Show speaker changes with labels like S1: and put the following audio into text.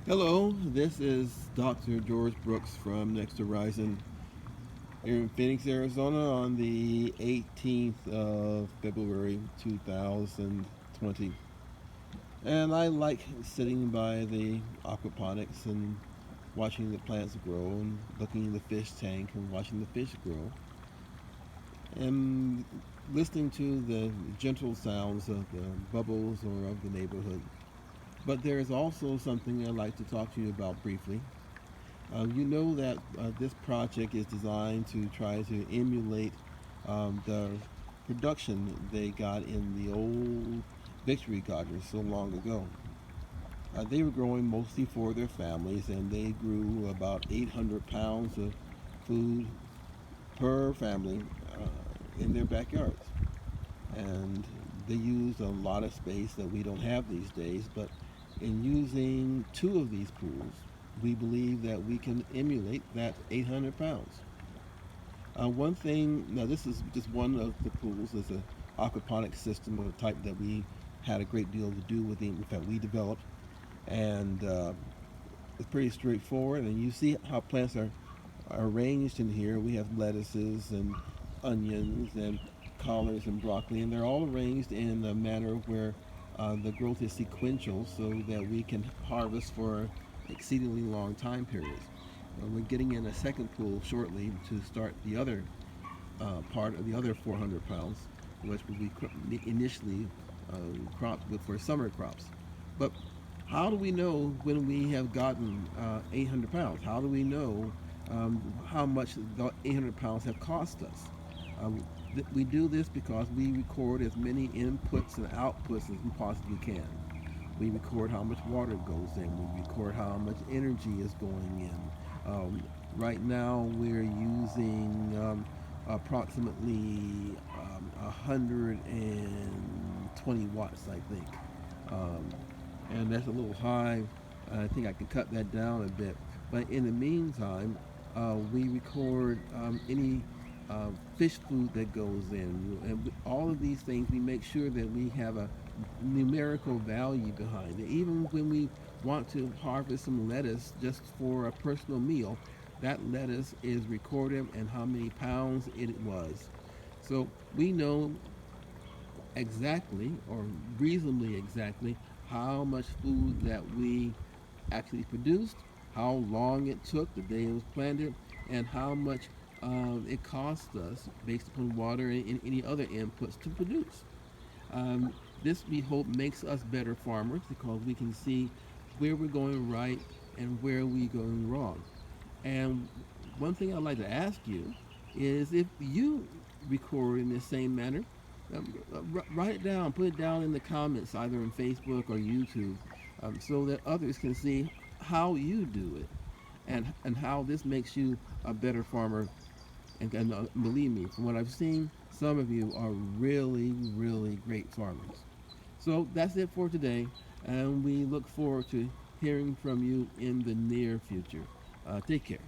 S1: Hello, this is Dr. George Brooks from Next Horizon here in Phoenix, Arizona on the 18th of February 2020. And I like sitting by the aquaponics and watching the plants grow and looking in the fish tank and watching the fish grow and listening to the gentle sounds of the bubbles or of the neighborhood. But there is also something I'd like to talk to you about briefly. You know that this project is designed to try to emulate the production they got in the old Victory Garden so long ago. They were growing mostly for their families, and they grew about 800 pounds of food per family in their backyards. And they used a lot of space that we don't have these days, but in using two of these pools, we believe that we can emulate that 800 pounds. One thing, now this is just one of the pools, is an aquaponics system of a type that we had a great deal to do with, in fact we developed, and it's pretty straightforward, and you see how plants are arranged in here. We have lettuces and onions and collards and broccoli, and they're all arranged in a manner where the growth is sequential so that we can harvest for exceedingly long time periods. We're getting in a second pool shortly to start the other part of the other 400 pounds, which will be initially cropped for summer crops. But how do we know when we have gotten 800 pounds? How do we know how much the 800 pounds have cost us? We do this because we record as many inputs and outputs as we possibly can. We record how much water goes in. We record how much energy is going in. Right now, we're using approximately 120 watts, I think. Um, and that's a little high. I think I can cut that down a bit. But in the meantime, we record any fish food that goes in. And all of these things, we make sure that we have a numerical value behind it. Even when we want to harvest some lettuce just for a personal meal, that lettuce is recorded and how many pounds it was. So we know exactly or reasonably exactly how much food that we actually produced, how long it took, the day it was planted, and how much it cost us based upon water and any other inputs to produce. Um, this, we hope, makes us better farmers because we can see where we're going right and where we're going wrong. And one thing I'd like to ask you is if you record in the same manner, write it down, put it down in the comments, either on Facebook or YouTube, so that others can see how you do it and how this makes you a better farmer. And believe me, from what I've seen, some of you are really, really great farmers. So that's it for today, and we look forward to hearing from you in the near future. Take care.